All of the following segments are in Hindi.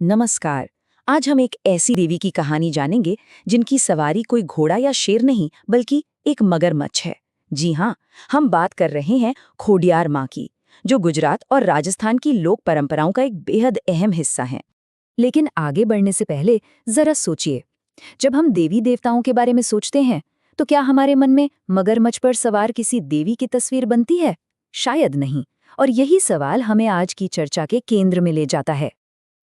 नमस्कार। आज हम एक ऐसी देवी की कहानी जानेंगे जिनकी सवारी कोई घोड़ा या शेर नहीं बल्कि एक मगरमच्छ है। जी हाँ, हम बात कर रहे हैं खोडियार माँ की, जो गुजरात और राजस्थान की लोक परंपराओं का एक बेहद अहम हिस्सा है। लेकिन आगे बढ़ने से पहले जरा सोचिए, जब हम देवी देवताओं के बारे में सोचते हैं तो क्या हमारे मन में मगरमच्छ पर सवार किसी देवी की तस्वीर बनती है? शायद नहीं। और यही सवाल हमें आज की चर्चा के केंद्र में ले जाता है।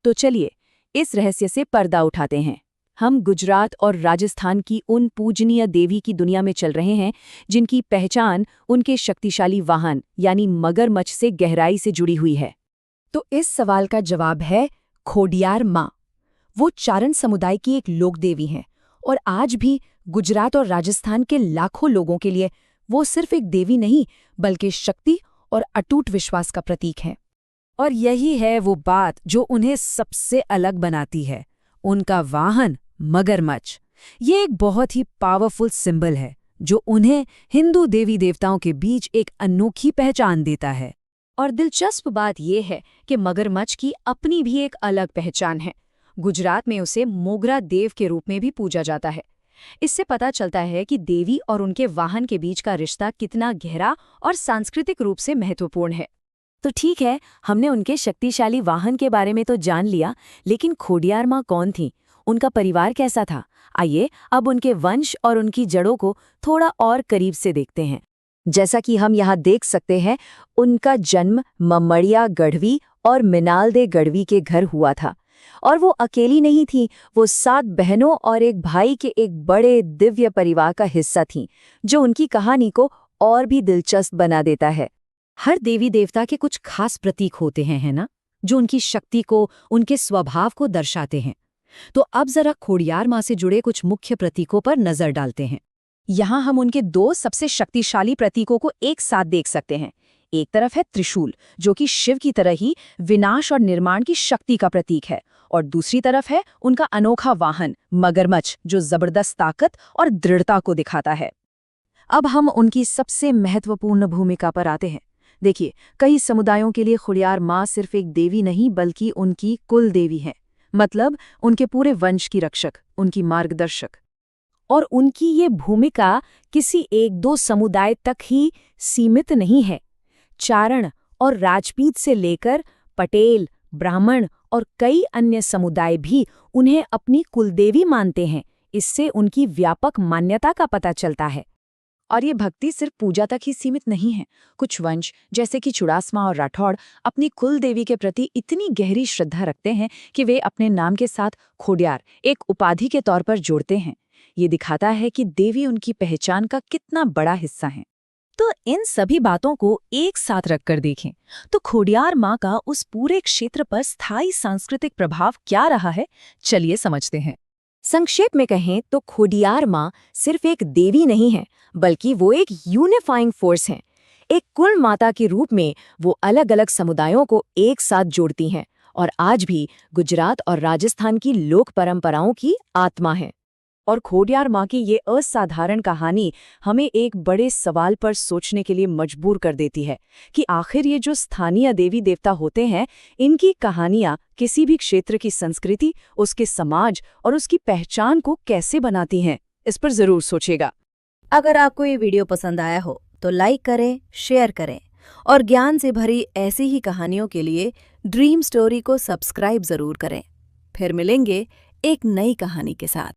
तो चलिए इस रहस्य से पर्दा उठाते हैं। हम गुजरात और राजस्थान की उन पूजनीय देवी की दुनिया में चल रहे हैं जिनकी पहचान उनके शक्तिशाली वाहन यानी मगरमच्छ से गहराई से जुड़ी हुई है। तो इस सवाल का जवाब है खोडियार माँ। वो चारण समुदाय की एक लोक देवी हैं और आज भी गुजरात और राजस्थान के लाखों लोगों के लिए वो सिर्फ एक देवी नहीं बल्कि शक्ति और अटूट विश्वास का प्रतीक है। और यही है वो बात जो उन्हें सबसे अलग बनाती है, उनका वाहन मगरमच्छ। ये एक बहुत ही पावरफुल सिंबल है जो उन्हें हिंदू देवी देवताओं के बीच एक अनोखी पहचान देता है। और दिलचस्प बात यह है कि मगरमच्छ की अपनी भी एक अलग पहचान है। गुजरात में उसे मोगरा देव के रूप में भी पूजा जाता है। इससे पता चलता है कि देवी और उनके वाहन के बीच का रिश्ता कितना गहरा और सांस्कृतिक रूप से महत्वपूर्ण है। तो ठीक है, हमने उनके शक्तिशाली वाहन के बारे में तो जान लिया, लेकिन खोडियार माँ कौन थी? उनका परिवार कैसा था? आइए अब उनके वंश और उनकी जड़ों को थोड़ा और करीब से देखते हैं। जैसा कि हम यहाँ देख सकते हैं, उनका जन्म मम्मड़िया गढ़वी और मिनालदे गढ़वी के घर हुआ था। और वो अकेली नहीं थी, वो 7 बहनों और एक भाई के एक बड़े दिव्य परिवार का हिस्सा थीं, जो उनकी कहानी को और भी दिलचस्प बना देता है। हर देवी देवता के कुछ खास प्रतीक होते हैं, है ना, जो उनकी शक्ति को, उनके स्वभाव को दर्शाते हैं। तो अब जरा खोडियार माँ से जुड़े कुछ मुख्य प्रतीकों पर नजर डालते हैं। यहाँ हम उनके 2 सबसे शक्तिशाली प्रतीकों को एक साथ देख सकते हैं। एक तरफ है त्रिशूल, जो कि शिव की तरह ही विनाश और निर्माण की शक्ति का प्रतीक है, और दूसरी तरफ है उनका अनोखा वाहन मगरमच्छ, जो जबरदस्त ताकत और दृढ़ता को दिखाता है। अब हम उनकी सबसे महत्वपूर्ण भूमिका पर आते हैं। देखिए, कई समुदायों के लिए खोडियार माँ सिर्फ एक देवी नहीं बल्कि उनकी कुल देवी है, मतलब उनके पूरे वंश की रक्षक, उनकी मार्गदर्शक। और उनकी ये भूमिका किसी 1-2 समुदाय तक ही सीमित नहीं है। चारण और राजपूत से लेकर पटेल, ब्राह्मण और कई अन्य समुदाय भी उन्हें अपनी कुलदेवी मानते हैं। इससे उनकी व्यापक मान्यता का पता चलता है। और ये भक्ति सिर्फ पूजा तक ही सीमित नहीं है। कुछ वंश जैसे कि चुड़ासमा और राठौड़ अपनी कुल देवी के प्रति इतनी गहरी श्रद्धा रखते हैं कि वे अपने नाम के साथ खोडियार एक उपाधि के तौर पर जोड़ते हैं। ये दिखाता है कि देवी उनकी पहचान का कितना बड़ा हिस्सा है। तो इन सभी बातों को एक साथ रखकर देखें तो खोडियार माँ का उस पूरे क्षेत्र पर स्थायी सांस्कृतिक प्रभाव क्या रहा है, चलिए समझते हैं। संक्षेप में कहें तो खोडियार माँ सिर्फ एक देवी नहीं है बल्कि वो एक यूनिफाइंग फोर्स है। एक कुल माता के रूप में वो अलग अलग समुदायों को एक साथ जोड़ती हैं और आज भी गुजरात और राजस्थान की लोक परंपराओं की आत्मा है। और खोडियार माँ की ये असाधारण कहानी हमें एक बड़े सवाल पर सोचने के लिए मजबूर कर देती है कि आखिर ये जो स्थानीय देवी देवता होते हैं, इनकी कहानियाँ किसी भी क्षेत्र की संस्कृति, उसके समाज और उसकी पहचान को कैसे बनाती हैं, इस पर जरूर सोचेगा। अगर आपको ये वीडियो पसंद आया हो तो लाइक करें, शेयर करें और ज्ञान से भरी ऐसी ही कहानियों के लिए ड्रीम स्टोरी को सब्सक्राइब जरूर करें। फिर मिलेंगे एक नई कहानी के साथ।